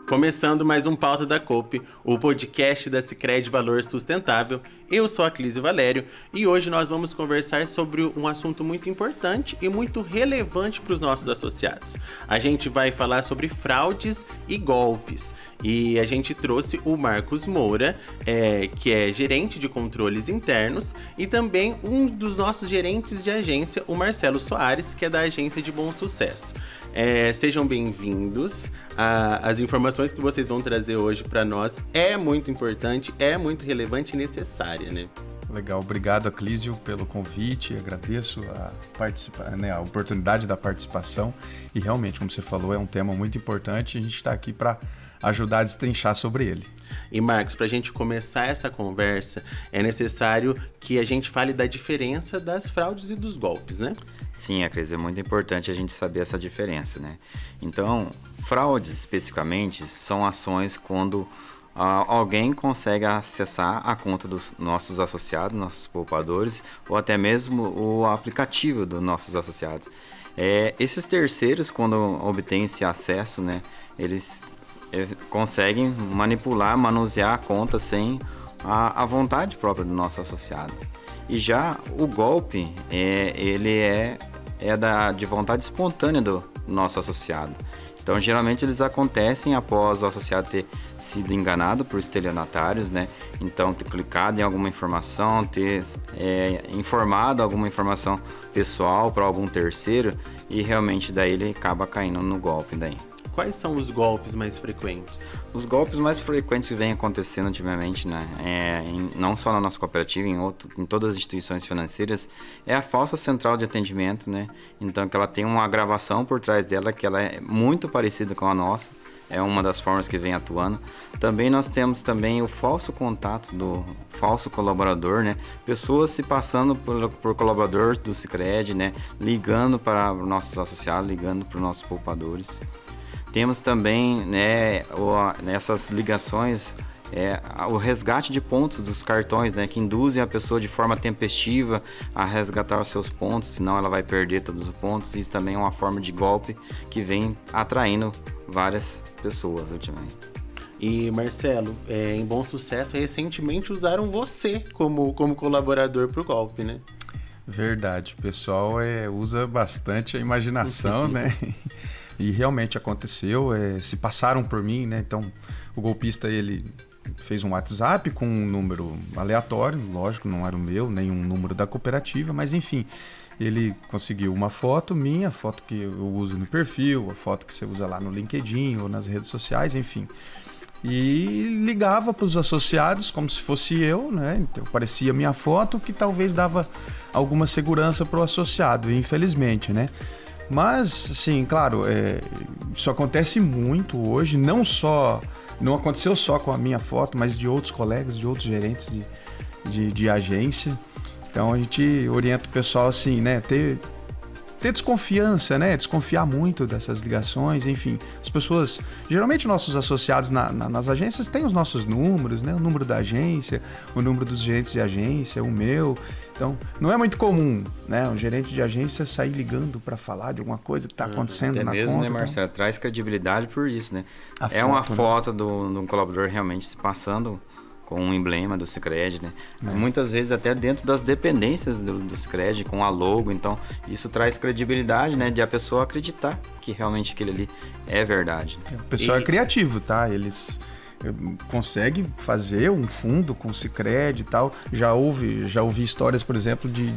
Começando mais um Pauta da Coop, o podcast da Sicredi Valor Sustentável. Eu sou a Clísio Valério e hoje nós vamos conversar sobre um assunto muito importante e muito relevante para os nossos associados. A gente vai falar sobre fraudes e golpes. E a gente trouxe o Marcos Moura, que é gerente de controles internos, e também um dos nossos gerentes de agência, o Marcelo Soares, que é da agência de Bom Sucesso. Sejam bem-vindos. As informações que vocês vão trazer hoje para nós é muito importante, é muito relevante e necessária, né? Legal, obrigado, Clísio, pelo convite, agradeço a oportunidade da participação e realmente, como você falou, é um tema muito importante e a gente está aqui para ajudar a destrinchar sobre ele. E Marcos, para a gente começar essa conversa, é necessário que a gente fale da diferença das fraudes e dos golpes, né? Sim, Cris, é muito importante a gente saber essa diferença, né? Então, fraudes especificamente são ações quando alguém consegue acessar a conta dos nossos associados, nossos poupadores, ou até mesmo o aplicativo dos nossos associados. Esses terceiros, quando obtêm esse acesso, né, eles conseguem manipular, manusear a conta sem a vontade própria do nosso associado. E já o golpe, ele é de vontade espontânea do nosso associado. Então, geralmente, eles acontecem após o associado ter sido enganado por estelionatários, né? Então, ter clicado em alguma informação, ter informado alguma informação pessoal para algum terceiro e realmente daí ele acaba caindo no golpe daí. Quais são os golpes mais frequentes? Os golpes mais frequentes que vêm acontecendo ultimamente, né, não só na nossa cooperativa, em todas as instituições financeiras, é a falsa central de atendimento, né? Então, que ela tem uma gravação por trás dela que ela é muito parecida com a nossa, é uma das formas que vem atuando. Também nós temos também o falso contato do falso colaborador, né? Pessoas se passando por colaborador do Sicredi, né? Ligando para os nossos associados, ligando para os nossos poupadores. Temos também, né, nessas ligações, o resgate de pontos dos cartões, né, que induzem a pessoa de forma tempestiva a resgatar os seus pontos, senão ela vai perder todos os pontos. Isso também é uma forma de golpe que vem atraindo várias pessoas ultimamente. E Marcelo, em Bom Sucesso, recentemente usaram você como colaborador para o golpe, né? Verdade, o pessoal usa bastante a imaginação, né? E realmente aconteceu, se passaram por mim, né? Então, o golpista, ele fez um WhatsApp com um número aleatório, lógico, não era o meu, nem um número da cooperativa, mas enfim, ele conseguiu uma foto minha, a foto que eu uso no perfil, a foto que você usa lá no LinkedIn ou nas redes sociais, enfim. E ligava para os associados como se fosse eu, né? Então, parecia minha foto, que talvez dava alguma segurança para o associado, infelizmente, né? Mas, sim, claro, isso acontece muito hoje, não aconteceu só com a minha foto, mas de outros colegas, de outros gerentes de agência. Então, a gente orienta o pessoal assim, né, ter desconfiança, né, desconfiar muito dessas ligações, enfim. As pessoas, geralmente nossos associados nas agências têm os nossos números, né, o número da agência, o número dos gerentes de agência, o meu. Então, não é muito comum, né, um gerente de agência sair ligando para falar de alguma coisa que está acontecendo na conta. Até mesmo, né, Marcelo? Então, traz credibilidade por isso, né? Uma foto, foto de um colaborador realmente se passando com um emblema do Sicredi, né? Muitas vezes até dentro das dependências do Sicredi, com a logo. Então, isso traz credibilidade, né? De a pessoa acreditar que realmente aquilo ali é verdade. O pessoal é criativo, tá? Eles conseguem fazer um fundo com o Sicredi e tal. Já ouvi histórias, por exemplo, de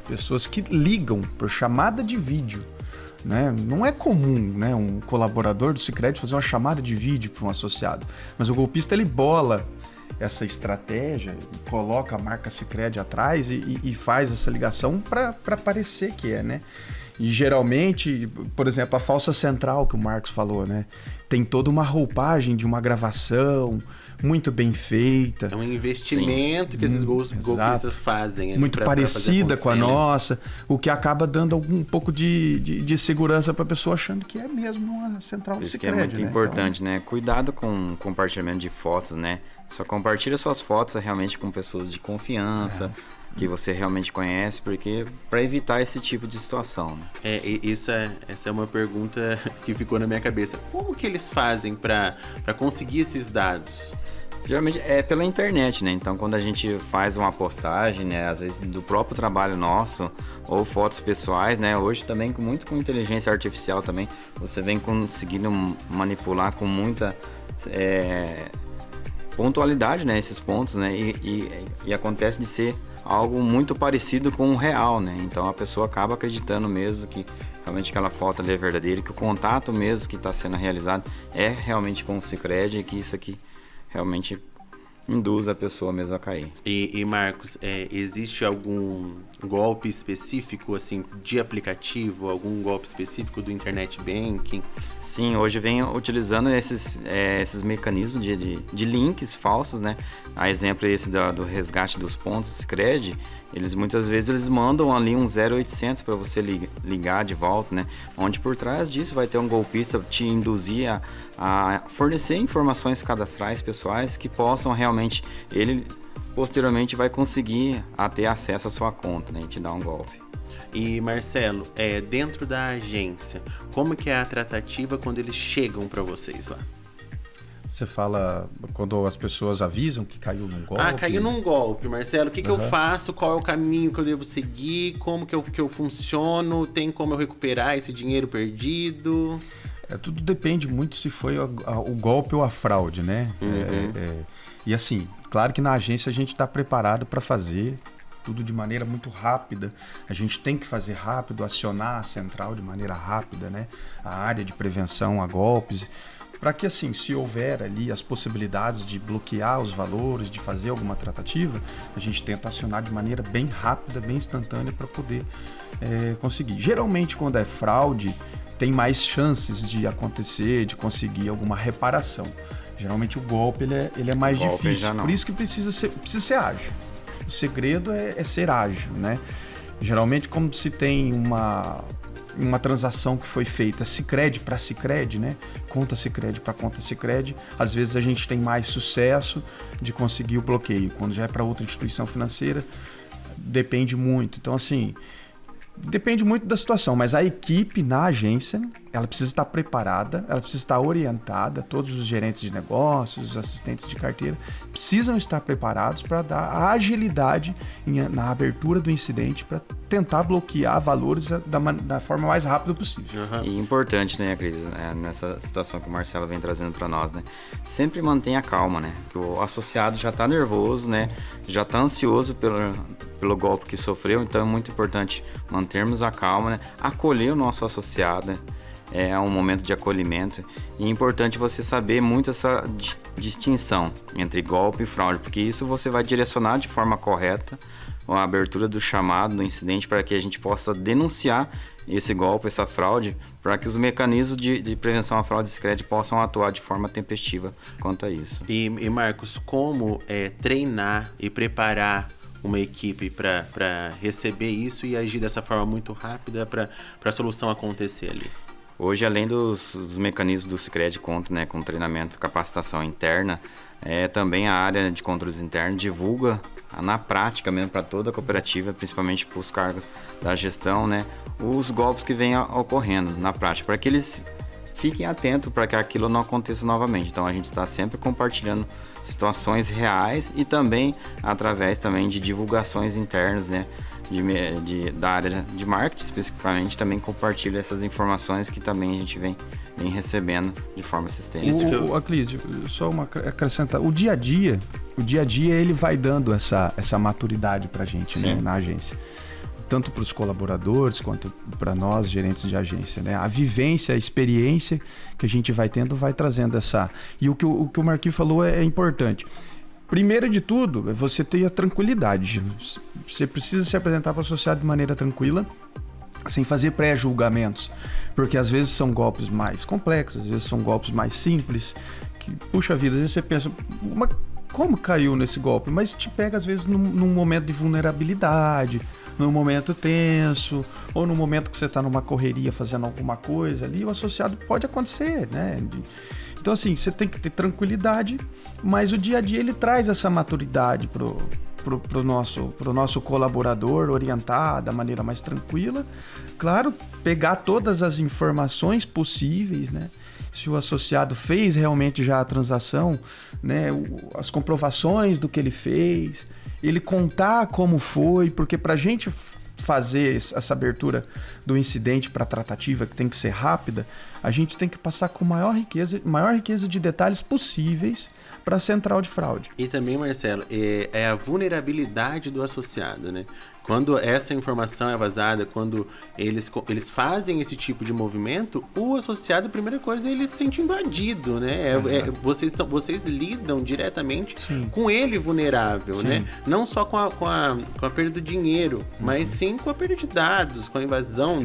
pessoas que ligam por chamada de vídeo. Né? Não é comum, né, um colaborador do Sicredi fazer uma chamada de vídeo para um associado. Mas o golpista, ele bola essa estratégia, coloca a marca Sicredi atrás e faz essa ligação para parecer que é, né? E geralmente, por exemplo, a falsa central que o Marcos falou, né? Tem toda uma roupagem de uma gravação muito bem feita. É um investimento que esses golpistas fazem. Muito parecida com a nossa, o que acaba dando um pouco de segurança para a pessoa achando que é mesmo uma central do Sicredi. Isso que é muito importante, né? Cuidado com o compartilhamento de fotos, né? Só compartilha suas fotos realmente com pessoas de confiança, que você realmente conhece, porque para evitar esse tipo de situação, né? Essa é uma pergunta que ficou na minha cabeça. Como que eles fazem para conseguir esses dados? Geralmente é pela internet, né? Então, quando a gente faz uma postagem, né, às vezes do próprio trabalho nosso ou fotos pessoais, né? Hoje também muito com inteligência artificial também, você vem conseguindo manipular com muita pontualidade, né? Esses pontos, né? E acontece de ser algo muito parecido com o real, né? Então a pessoa acaba acreditando mesmo que realmente aquela foto ali é verdadeira, que o contato mesmo que está sendo realizado é realmente com o Sicredi, e que isso aqui realmente induz a pessoa mesmo a cair. E Marcos, existe algum golpe específico, assim, de aplicativo, algum golpe específico do Internet Banking? Sim, hoje vem utilizando esses mecanismos de links falsos, né? A exemplo esse do resgate dos pontos Sicredi, muitas vezes eles mandam ali um 0800 para você ligar de volta, né? Onde por trás disso vai ter um golpista te induzir a fornecer informações cadastrais pessoais que possam realmente, ele posteriormente vai conseguir ter acesso à sua conta, né? E te dar um golpe. E Marcelo, dentro da agência, como que é a tratativa quando eles chegam para vocês lá? Você fala quando as pessoas avisam que caiu num golpe? Caiu num golpe, Marcelo. O que eu faço? Qual é o caminho que eu devo seguir? Como que eu funciono? Tem como eu recuperar esse dinheiro perdido? Tudo depende muito se foi o golpe ou a fraude, né? E assim, claro que na agência a gente está preparado para fazer tudo de maneira muito rápida. A gente tem que fazer rápido, acionar a central de maneira rápida, né? A área de prevenção a golpes, para que assim, se houver ali as possibilidades de bloquear os valores, de fazer alguma tratativa, a gente tenta acionar de maneira bem rápida, bem instantânea para poder conseguir. Geralmente quando é fraude, tem mais chances de acontecer, de conseguir alguma reparação. Geralmente o golpe ele é mais difícil, por isso que precisa ser ágil. O segredo é ser ágil, né? Geralmente, como se tem uma transação que foi feita Sicredi para Sicredi, né? Conta Sicredi para conta Sicredi, às vezes a gente tem mais sucesso de conseguir o bloqueio. Quando já é para outra instituição financeira, depende muito. Então, assim, depende muito da situação, mas a equipe na agência, ela precisa estar preparada, ela precisa estar orientada, todos os gerentes de negócios, os assistentes de carteira, precisam estar preparados para dar a agilidade na abertura do incidente, para tentar bloquear valores da forma mais rápida possível. E importante, né, Cris, nessa situação que o Marcelo vem trazendo para nós, né? Sempre mantenha calma, né? Que o associado já está nervoso, né? Já está ansioso pelo golpe que sofreu, então é muito importante mantermos a calma, né? Acolher o nosso associado, né? É um momento de acolhimento, e é importante você saber muito essa distinção entre golpe e fraude, porque isso você vai direcionar de forma correta a abertura do chamado, do incidente, para que a gente possa denunciar esse golpe, essa fraude, para que os mecanismos de prevenção à fraude Sicredi possam atuar de forma tempestiva quanto a isso. E Marcos, como treinar e preparar uma equipe para receber isso e agir dessa forma muito rápida para a solução acontecer ali? Hoje, além dos mecanismos do Sicredi conta, né, com treinamento e capacitação interna, também a área de controles internos divulga na prática mesmo para toda a cooperativa, principalmente para os cargos da gestão, né, os golpes que vêm ocorrendo na prática, para que eles fiquem atentos para que aquilo não aconteça novamente. Então a gente está sempre compartilhando situações reais e também através também de divulgações internas, né, da área de marketing especificamente, também compartilha essas informações que também a gente vem recebendo de forma sistêmica. Aclísio, só acrescentar, o dia a dia ele vai dando essa maturidade para a gente, né, na agência, tanto para os colaboradores quanto para nós, gerentes de agência, né? A vivência, a experiência que a gente vai tendo vai trazendo essa... E o que o Marquinhos falou é importante. Primeiro de tudo, é você ter a tranquilidade. Você precisa se apresentar para o associado de maneira tranquila, sem fazer pré-julgamentos, porque às vezes são golpes mais complexos, às vezes são golpes mais simples, que, puxa vida, às vezes você pensa, mas como caiu nesse golpe? Mas te pega às vezes num momento de vulnerabilidade, num momento tenso, ou num momento que você está numa correria fazendo alguma coisa ali, o associado pode acontecer, né? Então Então, assim, você tem que ter tranquilidade, mas o dia a dia ele traz essa maturidade pro nosso colaborador, orientar da maneira mais tranquila. Claro, pegar todas as informações possíveis, né? Se o associado fez realmente já a transação, né? As comprovações do que ele fez, ele contar como foi, porque para a gente fazer essa abertura do incidente para a tratativa, que tem que ser rápida, a gente tem que passar com maior riqueza de detalhes possíveis para a central de fraude. E também, Marcelo, é a vulnerabilidade do associado, né? Quando essa informação é vazada, quando eles fazem esse tipo de movimento, o associado, a primeira coisa, ele se sente invadido, né? Vocês lidam diretamente com ele vulnerável, né? Não só com a perda do dinheiro, mas sim com a perda de dados, com a invasão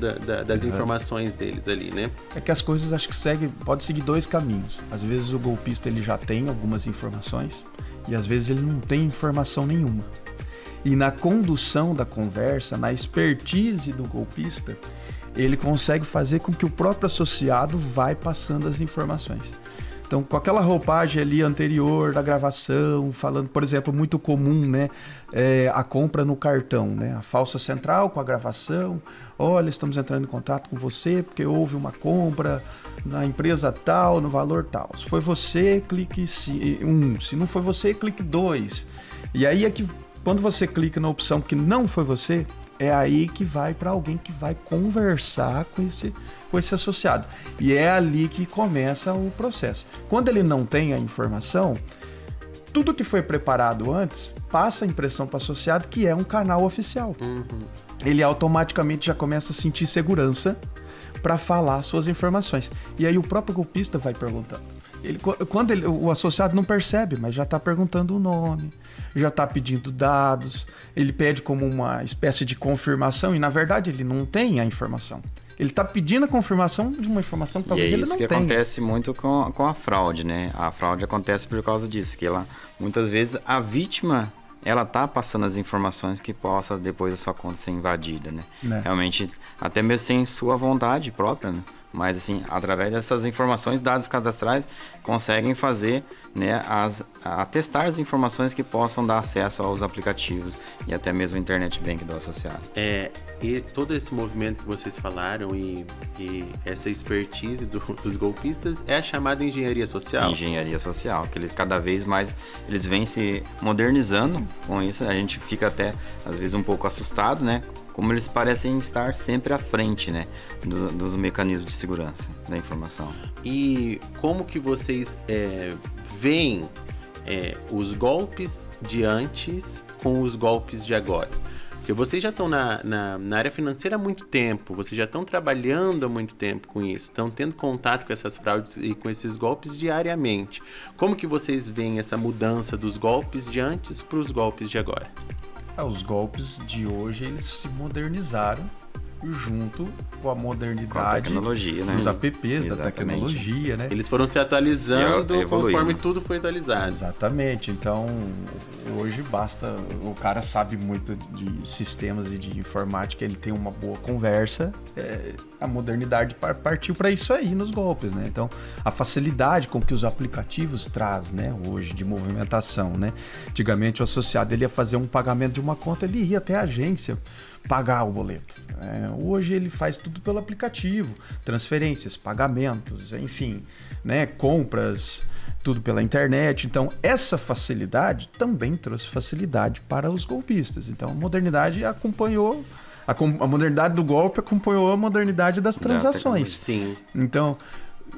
das informações deles ali, né? É que as coisas acho que pode seguir dois caminhos. Às vezes o golpista ele já tem algumas informações e às vezes ele não tem informação nenhuma. E na condução da conversa, na expertise do golpista, ele consegue fazer com que o próprio associado vai passando as informações. Então, com aquela roupagem ali anterior da gravação, falando, por exemplo, muito comum, né? A compra no cartão, né? A falsa central com a gravação. Olha, estamos entrando em contato com você porque houve uma compra na empresa tal, no valor tal. Se foi você, clique 1. Se não foi você, clique 2. E aí é que quando você clica na opção que não foi você, é aí que vai para alguém que vai conversar com esse associado. E é ali que começa o processo. Quando ele não tem a informação, tudo que foi preparado antes passa a impressão para o associado que é um canal oficial. Ele automaticamente já começa a sentir segurança para falar suas informações. E aí o próprio golpista vai perguntando. O associado não percebe, mas já está perguntando o nome, já está pedindo dados, ele pede como uma espécie de confirmação e, na verdade, ele não tem a informação. Ele está pedindo a confirmação de uma informação que talvez ele não tenha. E é isso que acontece muito com a fraude, né? A fraude acontece por causa disso, que muitas vezes a vítima ela tá passando as informações que possa depois a sua conta ser invadida, né? Realmente, até mesmo sem sua vontade própria, né? Mas, assim, através dessas informações, dados cadastrais, conseguem fazer, né, testar as informações que possam dar acesso aos aplicativos e até mesmo o Internet Bank do associado. E todo esse movimento que vocês falaram e essa expertise dos golpistas é a chamada engenharia social? Engenharia social, que cada vez mais eles vêm se modernizando com isso. A gente fica até, às vezes, um pouco assustado, né? Como eles parecem estar sempre à frente, né, dos mecanismos de segurança da informação. E como que vocês veem os golpes de antes com os golpes de agora? Porque vocês já estão na área financeira há muito tempo, vocês já estão trabalhando há muito tempo com isso, estão tendo contato com essas fraudes e com esses golpes diariamente. Como que vocês veem essa mudança dos golpes de antes para os golpes de agora? Os golpes de hoje, eles se modernizaram junto com a modernidade tecnologia, né? Dos apps, da tecnologia, né? Eles foram se atualizando conforme tudo foi atualizado. Exatamente. Então, hoje basta... O cara sabe muito de sistemas e de informática, ele tem uma boa conversa. A modernidade partiu para isso aí nos golpes, né? Então, a facilidade com que os aplicativos traz, né? Hoje, de movimentação, né? Antigamente, o associado ele ia fazer um pagamento de uma conta, ele ia até a agência pagar o boleto. Hoje ele faz tudo pelo aplicativo, transferências, pagamentos, enfim, né, compras, tudo pela internet. Então, essa facilidade também trouxe facilidade para os golpistas. Então, a modernidade acompanhou, a modernidade do golpe acompanhou a modernidade das transações. Sim. Então,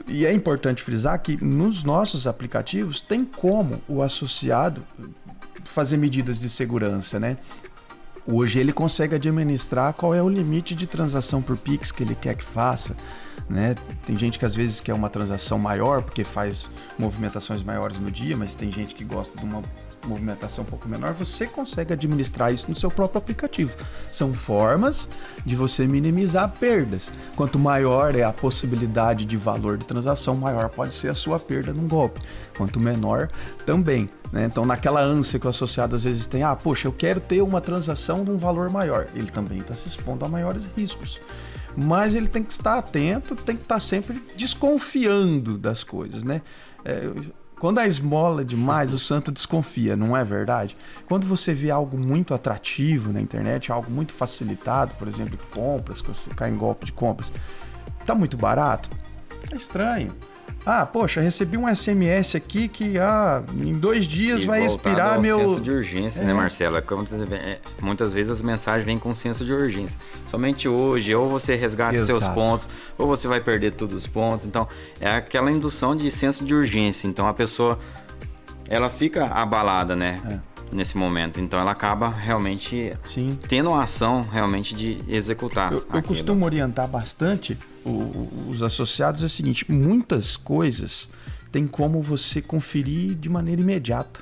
e é importante frisar que nos nossos aplicativos tem como o associado fazer medidas de segurança, né? Hoje ele consegue administrar qual é o limite de transação por Pix que ele quer que faça, né? Tem gente que às vezes quer uma transação maior porque faz movimentações maiores no dia, mas tem gente que gosta de uma movimentação um pouco menor, você consegue administrar isso no seu próprio aplicativo. São formas de você minimizar perdas. Quanto maior é a possibilidade de valor de transação, maior pode ser a sua perda num golpe. Quanto menor, também. Né? Então, naquela ânsia que o associado às vezes tem, poxa, eu quero ter uma transação de um valor maior. Ele também está se expondo a maiores riscos. Mas ele tem que estar atento, tem que estar sempre desconfiando das coisas, né? Quando a esmola é demais, o santo desconfia, não é verdade? Quando você vê algo muito atrativo na internet, algo muito facilitado, por exemplo, compras, que você cai em golpe de compras, tá muito barato? É estranho. Poxa, recebi um SMS aqui que em 2 dias vai expirar meu... senso de urgência, né, Marcelo? Muitas vezes as mensagens vêm com senso de urgência. Somente hoje, ou você resgata os seus pontos, ou você vai perder todos os pontos. Então, é aquela indução de senso de urgência. Então, a pessoa, ela fica abalada, né? Nesse momento. Então, ela acaba realmente tendo uma ação realmente de executar. Eu costumo orientar bastante os associados é o seguinte, muitas coisas tem como você conferir de maneira imediata.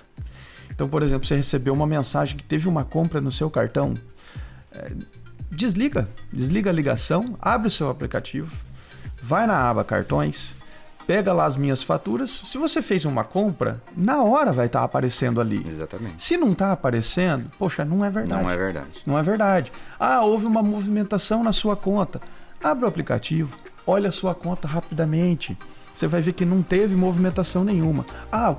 Então, por exemplo, você recebeu uma mensagem que teve uma compra no seu cartão, desliga a ligação, abre o seu aplicativo, vai na aba cartões, pega lá as minhas faturas. Se você fez uma compra, na hora vai estar aparecendo ali. Exatamente. Se não está aparecendo, poxa, não é verdade. Não é verdade. Não é verdade. Houve uma movimentação na sua conta. Abre o aplicativo, olha a sua conta rapidamente. Você vai ver que não teve movimentação nenhuma.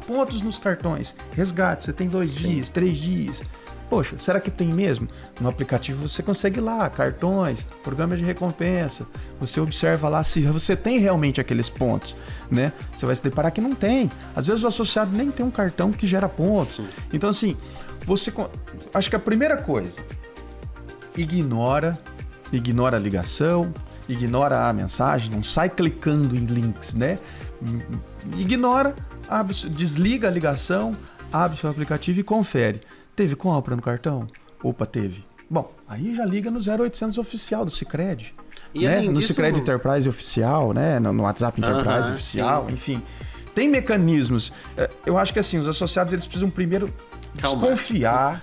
Pontos nos cartões. Resgate, você tem 2 dias, 3 dias. Poxa, será que tem mesmo? No aplicativo você consegue ir lá, cartões, programa de recompensa. Você observa lá se você tem realmente aqueles pontos, né? Você vai se deparar que não tem. Às vezes o associado nem tem um cartão que gera pontos. Então, assim, acho que a primeira coisa, ignora a ligação, ignora a mensagem, não sai clicando em links, né? Ignora, desliga a ligação, abre seu aplicativo e confere. Teve compra no cartão? Opa, teve. Bom, aí já liga no 0800 oficial do Sicredi. Né? No Sicredi Enterprise oficial, né? No WhatsApp Enterprise oficial, enfim. Tem mecanismos. Eu acho que assim, os associados eles precisam primeiro desconfiar,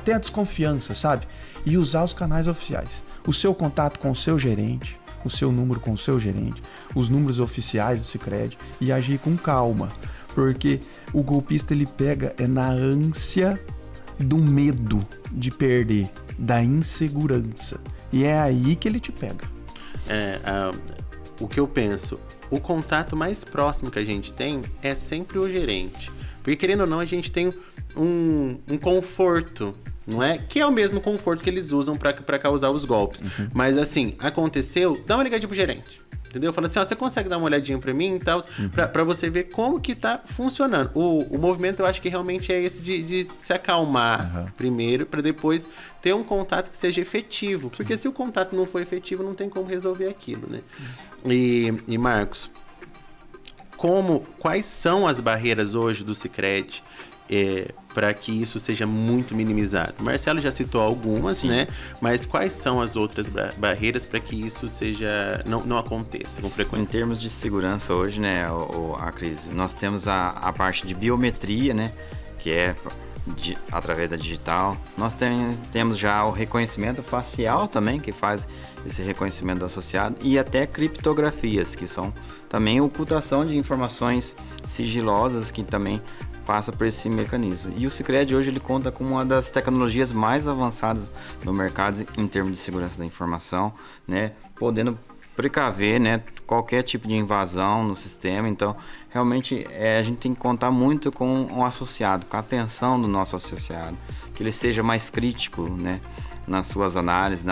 ter a desconfiança, sabe? E usar os canais oficiais. O seu contato com o seu gerente, o seu número com o seu gerente, os números oficiais do Sicredi e agir com calma. Porque o golpista ele pega na ânsia do medo de perder, da insegurança. E é aí que ele te pega. O que eu penso, o contato mais próximo que a gente tem é sempre o gerente. Porque, querendo ou não, a gente tem um conforto, não é? Que é o mesmo conforto que eles usam para causar os golpes. Mas, assim, aconteceu, dá uma ligadinha pro gerente. Entendeu? Fala assim, você consegue dar uma olhadinha pra mim e tal, pra você ver como que tá funcionando. O movimento eu acho que realmente é esse de se acalmar primeiro, pra depois ter um contato que seja efetivo. Porque se o contato não for efetivo, não tem como resolver aquilo, né? E Marcos, quais são as barreiras hoje do Sicredi para que isso seja muito minimizado? O Marcelo já citou algumas, né? Mas quais são as outras barreiras para que isso não aconteça com frequência? Em termos de segurança hoje, né, a Cris, nós temos a parte de biometria, né? Que é através da digital. Nós temos já o reconhecimento facial também, que faz esse reconhecimento do associado, e até criptografias, que são também ocultação de informações sigilosas, que também passa por esse mecanismo. E o Sicredi hoje ele conta com uma das tecnologias mais avançadas no mercado em termos de segurança da informação, né, podendo precaver, né, qualquer tipo de invasão no sistema. Então, realmente, a gente tem que contar muito com o associado, com a atenção do nosso associado, que ele seja mais crítico, né, nas suas análises,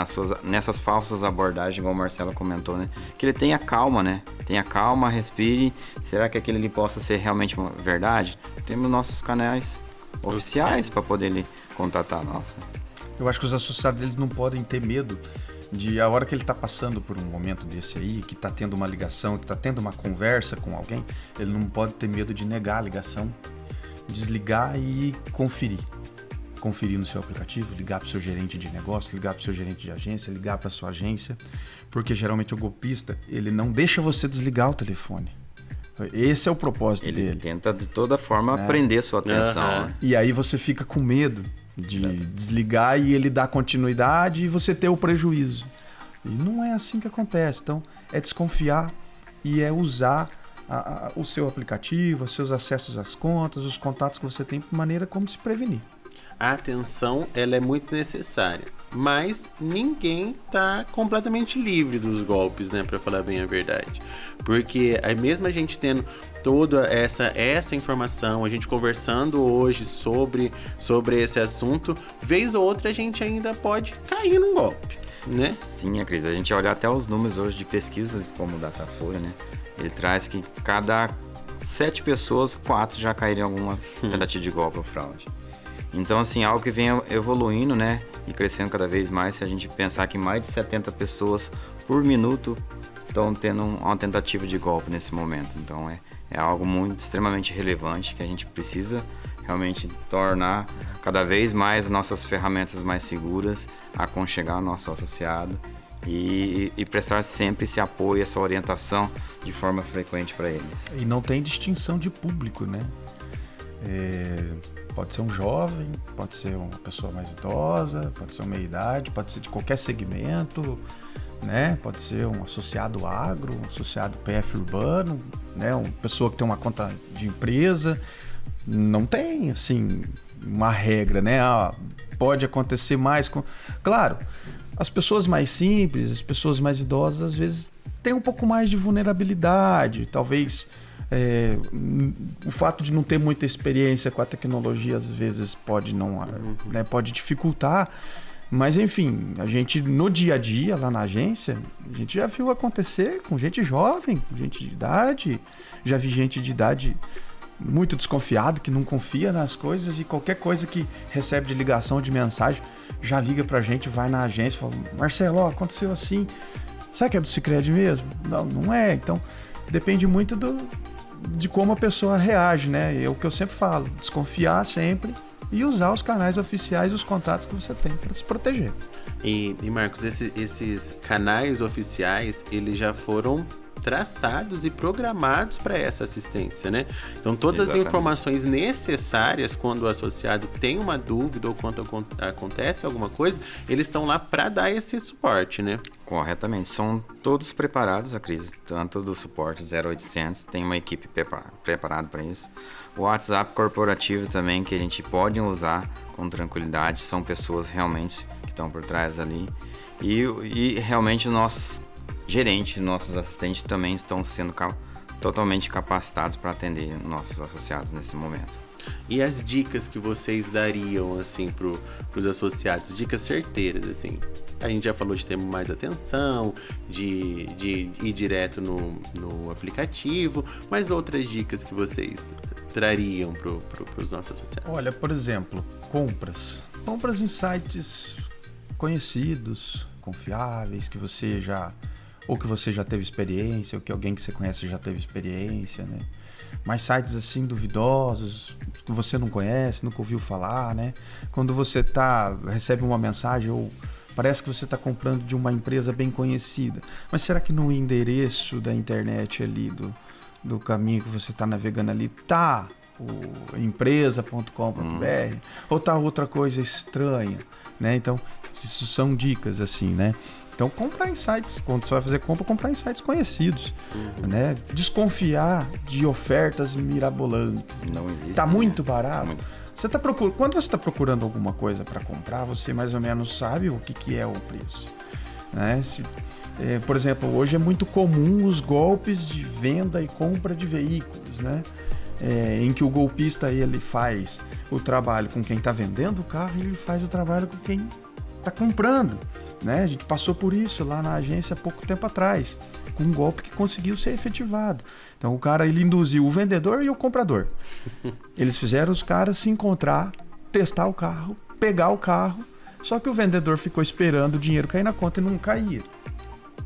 nessas falsas abordagens, igual o Marcelo comentou, né? Que ele tenha calma, né? Tenha calma, respire. Será que aquilo ali possa ser realmente uma verdade? Temos nossos canais oficiais para poder ele contatar nós. Né? Eu acho que os associados eles não podem ter medo de a hora que ele está passando por um momento desse aí, que está tendo uma ligação, que está tendo uma conversa com alguém, ele não pode ter medo de negar a ligação, desligar e conferir no seu aplicativo, ligar para o seu gerente de negócio, ligar para o seu gerente de agência, ligar para a sua agência, porque geralmente o golpista, ele não deixa você desligar o telefone. Esse é o propósito Ele dele. tenta de toda forma prender sua atenção. Né? E aí você fica com medo de desligar e ele dar continuidade e você ter o prejuízo. E não é assim que acontece. Então, é desconfiar e é usar o seu aplicativo, os seus acessos às contas, os contatos que você tem, de maneira como se prevenir. A atenção, ela é muito necessária, mas ninguém tá completamente livre dos golpes, né, para falar bem a verdade. Porque mesmo a gente tendo toda essa informação, a gente conversando hoje sobre esse assunto, vez ou outra a gente ainda pode cair num golpe, né? Sim, Cris, a gente olha até os números hoje de pesquisa, como o Datafolha, né? Ele traz que cada 7 pessoas, 4 já caíram em alguma tentativa de golpe ou fraude. Então, assim, algo que vem evoluindo, né, e crescendo cada vez mais, se a gente pensar que mais de 70 pessoas por minuto estão tendo uma tentativa de golpe nesse momento. Então, é algo muito, extremamente relevante que a gente precisa realmente tornar cada vez mais nossas ferramentas mais seguras, aconchegar o nosso associado e prestar sempre esse apoio, essa orientação de forma frequente para eles. E não tem distinção de público, né? Pode ser um jovem, pode ser uma pessoa mais idosa, pode ser uma meia-idade, pode ser de qualquer segmento, né? Pode ser um associado agro, um associado PF urbano, né? Uma pessoa que tem uma conta de empresa. Não tem, assim, uma regra, né? Pode acontecer mais com... Claro, as pessoas mais simples, as pessoas mais idosas, às vezes, têm um pouco mais de vulnerabilidade, talvez... o fato de não ter muita experiência com a tecnologia às vezes pode né, pode dificultar, mas enfim, a gente no dia a dia lá na agência, a gente já viu acontecer com gente jovem, com gente de idade, já vi gente de idade muito desconfiado, que não confia nas coisas e qualquer coisa que recebe de ligação, de mensagem, já liga pra gente, vai na agência e fala: Marcelo, aconteceu assim, será que é do Sicredi mesmo? Não é, então depende muito de como a pessoa reage, né? É o que eu sempre falo, desconfiar sempre e usar os canais oficiais e os contatos que você tem para se proteger. E Marcos, esses canais oficiais, eles já foram traçados e programados para essa assistência, né? Então todas as informações necessárias quando o associado tem uma dúvida ou quando acontece alguma coisa, eles estão lá para dar esse suporte, né? Corretamente, são todos preparados, a Cris, tanto do suporte 0800, tem uma equipe preparada para isso. O WhatsApp corporativo também, que a gente pode usar com tranquilidade, são pessoas realmente que estão por trás ali. E realmente nossos gerentes, nossos assistentes também estão sendo totalmente capacitados para atender nossos associados nesse momento. E as dicas que vocês dariam, assim, para os associados? Dicas certeiras, assim. A gente já falou de ter mais atenção, de ir direto no aplicativo, mas outras dicas que vocês trariam para os nossos associados? Olha, por exemplo, compras. Compras em sites conhecidos, confiáveis, que você já teve experiência, ou que alguém que você conhece já teve experiência, né? Mas sites assim duvidosos, que você não conhece, nunca ouviu falar, né? Quando você recebe uma mensagem ou parece que você está comprando de uma empresa bem conhecida, mas será que no endereço da internet ali, do caminho que você está navegando ali, tá o empresa.com.br ou tá outra coisa estranha, né? Então, isso são dicas assim, né? Então, comprar em sites, quando você vai fazer comprar em sites conhecidos, né? Desconfiar de ofertas mirabolantes. Não existe. Tá muito barato. Muito. Quando você está procurando alguma coisa para comprar, você mais ou menos sabe o que é o preço, né? Por exemplo, hoje é muito comum os golpes de venda e compra de veículos, né? Em que o golpista ele faz o trabalho com quem está vendendo o carro e ele faz o trabalho com quem está comprando, né? A gente passou por isso lá na agência há pouco tempo atrás, com um golpe que conseguiu ser efetivado. Então o cara ele induziu o vendedor e o comprador. Eles fizeram os caras se encontrar, testar o carro, pegar o carro, só que o vendedor ficou esperando o dinheiro cair na conta e não caía.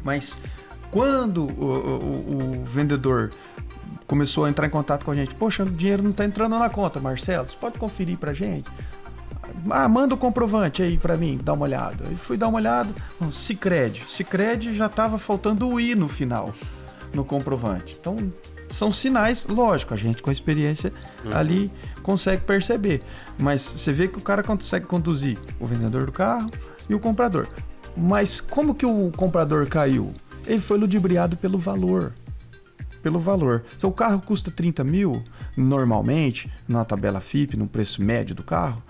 Mas quando o vendedor começou a entrar em contato com a gente, poxa, o dinheiro não está entrando na conta, Marcelo, você pode conferir pra gente? Manda o comprovante aí pra mim, dá uma olhada. Eu fui dar uma olhada, Sicredi já estava faltando o I no final, no comprovante. Então, são sinais, lógico, a gente com a experiência ali consegue perceber. Mas você vê que o cara consegue conduzir o vendedor do carro e o comprador. Mas como que o comprador caiu? Ele foi ludibriado pelo valor. Se o carro custa 30 mil, normalmente, na tabela FIPE, no preço médio do carro,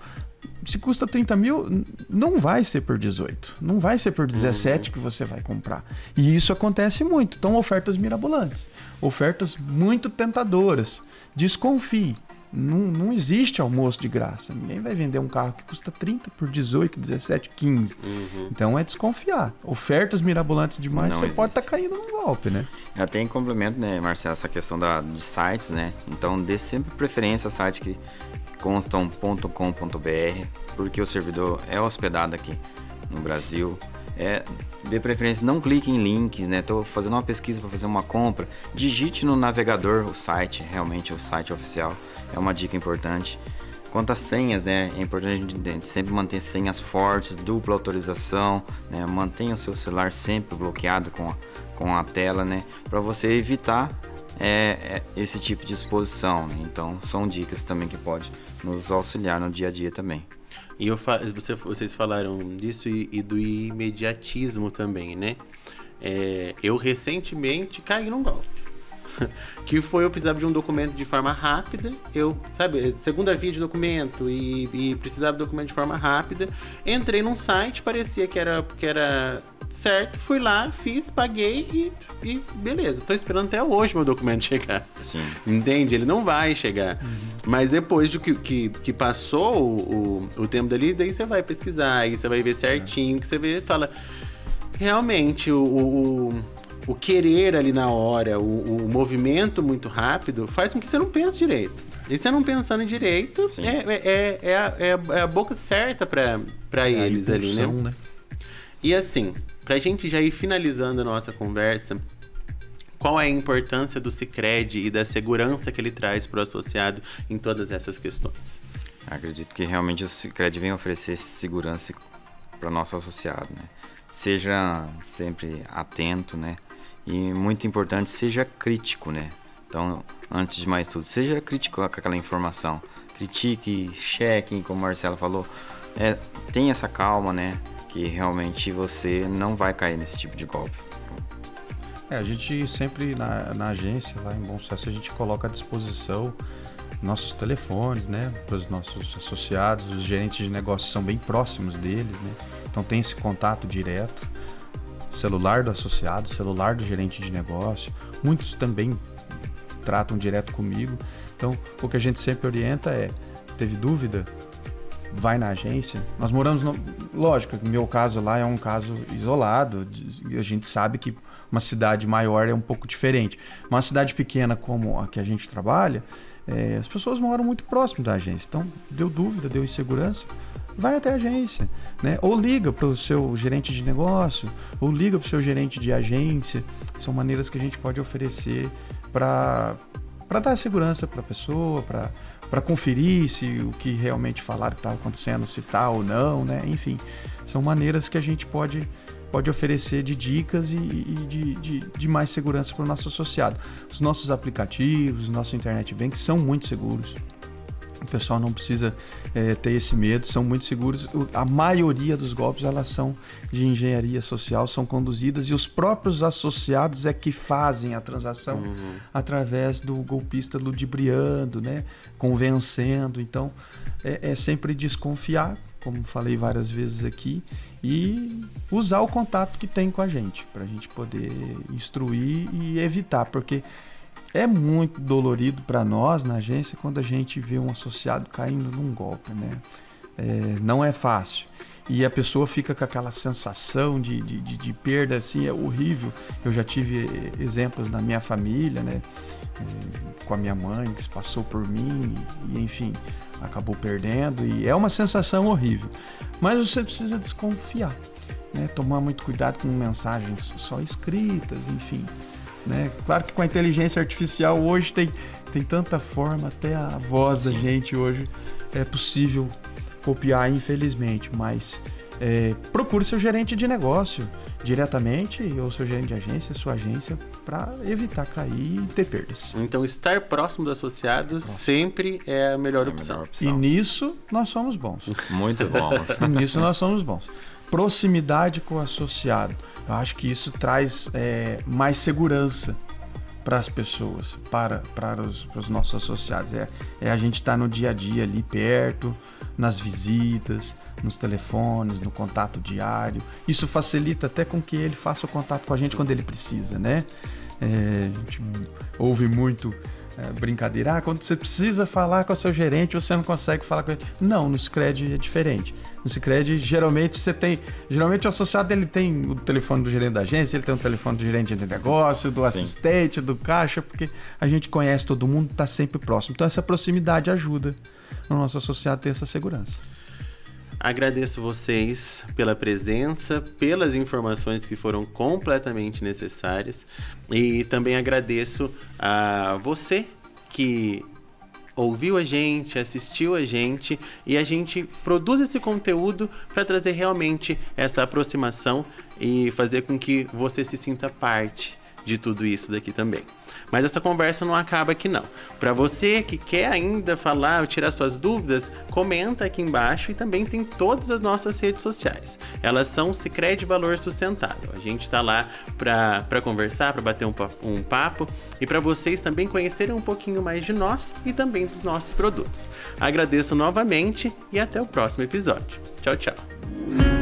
se custa 30 mil, não vai ser por 18, não vai ser por 17 que você vai comprar. E isso acontece muito. Então, ofertas mirabolantes, ofertas muito tentadoras. Desconfie. Não existe almoço de graça. Ninguém vai vender um carro que custa 30 por 18, 17, 15. Então é desconfiar. Ofertas mirabolantes demais, você pode estar caindo num golpe, né? Até em complemento, né, Marcelo, essa questão de sites, né? Então dê sempre preferência a sites que constam.com.br, porque o servidor é hospedado aqui no Brasil. Dê preferência, não clique em links, né? Tô fazendo uma pesquisa para fazer uma compra, digite no navegador o site, realmente o site oficial. É uma dica importante. Quanto às senhas, né? É importante a gente sempre manter senhas fortes, dupla autorização, né? Mantenha o seu celular sempre bloqueado com a tela, né? Para você evitar esse tipo de exposição, né? Então, são dicas também que pode nos auxiliar no dia a dia também. E vocês falaram disso e do imediatismo também, né? Eu recentemente caí num golpe. Que foi, eu precisava de um documento de forma rápida, segunda via de documento e precisava de documento de forma rápida. Entrei num site, parecia que era certo, fui lá, fiz, paguei e beleza. Tô esperando até hoje meu documento chegar. Sim. Entende? Ele não vai chegar. Mas depois de que passou o tempo dali, daí você vai pesquisar, aí você vai ver certinho, que você vê e fala, realmente o querer ali na hora, o movimento muito rápido, faz com que você não pense direito. E você não pensando direito, é a boca certa pra eles ali, né? E assim, pra gente já ir finalizando a nossa conversa, qual é a importância do Sicredi e da segurança que ele traz pro associado em todas essas questões? Acredito que realmente o Sicredi vem oferecer segurança para o nosso associado, né? Seja sempre atento, né? E muito importante, seja crítico, né? Então, antes de mais tudo, seja crítico com aquela informação. Critique, cheque, como o Marcelo falou. Tenha essa calma, né? Que realmente você não vai cair nesse tipo de golpe. A gente sempre, na agência, lá em Bom Sucesso, a gente coloca à disposição nossos telefones, né? Para os nossos associados, os gerentes de negócios são bem próximos deles, né? Então tem esse contato direto. Celular do associado, celular do gerente de negócio. Muitos também tratam direto comigo. Então, o que a gente sempre orienta teve dúvida? Vai na agência. Nós moramos, lógico, no meu caso lá é um caso isolado. A gente sabe que uma cidade maior é um pouco diferente. Uma cidade pequena como a que a gente trabalha, as pessoas moram muito próximo da agência. Então, deu dúvida, deu insegurança, vai até a agência, né? Ou liga para o seu gerente de negócio, ou liga para o seu gerente de agência. São maneiras que a gente pode oferecer para dar segurança para a pessoa, para conferir se o que realmente falaram que estava acontecendo, se está ou não, né? Enfim, são maneiras que a gente pode oferecer de dicas e de mais segurança para o nosso associado. Os nossos aplicativos, o nosso Internet Bank são muito seguros. O pessoal não precisa ter esse medo, são muito seguros. A maioria dos golpes, elas são de engenharia social, são conduzidas e os próprios associados é que fazem a transação através do golpista ludibriando, né? Convencendo. Então, é sempre desconfiar, como falei várias vezes aqui, e usar o contato que tem com a gente, para a gente poder instruir e evitar, porque é muito dolorido para nós na agência quando a gente vê um associado caindo num golpe, né? Não é fácil. E a pessoa fica com aquela sensação de perda, assim, é horrível. Eu já tive exemplos na minha família, né? Com a minha mãe, que se passou por mim e enfim, acabou perdendo. E é uma sensação horrível. Mas você precisa desconfiar, né? Tomar muito cuidado com mensagens só escritas, enfim. Né? Claro que com a inteligência artificial hoje tem tanta forma, até a voz da gente hoje é possível copiar, infelizmente, mas procure seu gerente de negócio diretamente ou seu gerente de agência, sua agência, para evitar cair e ter perdas. Então, estar próximo dos associados sempre é a melhor opção. E nisso nós somos bons. Muito bons. E nisso nós somos bons. Proximidade com o associado. Eu acho que isso traz mais segurança para as pessoas, para os nossos associados. A gente estar no dia a dia ali perto, nas visitas, nos telefones, no contato diário. Isso facilita até com que ele faça o contato com a gente quando ele precisa, né? A gente ouve muito brincadeira. Quando você precisa falar com o seu gerente, você não consegue falar com ele. Não, no Sicredi é diferente. No Sicredi, geralmente o associado ele tem o telefone do gerente da agência, ele tem o telefone do gerente de negócio, do assistente, do caixa, porque a gente conhece todo mundo, está sempre próximo. Então essa proximidade ajuda o nosso associado a ter essa segurança. Agradeço vocês pela presença, pelas informações que foram completamente necessárias, e também agradeço a você que ouviu a gente, assistiu a gente, e a gente produz esse conteúdo para trazer realmente essa aproximação e fazer com que você se sinta parte de tudo isso daqui também. Mas essa conversa não acaba aqui não. Para você que quer ainda falar ou tirar suas dúvidas, comenta aqui embaixo, e também tem todas as nossas redes sociais. Elas são Sicredi Valor Sustentável. A gente está lá para conversar, para bater um papo, e para vocês também conhecerem um pouquinho mais de nós e também dos nossos produtos. Agradeço novamente e até o próximo episódio. Tchau, tchau.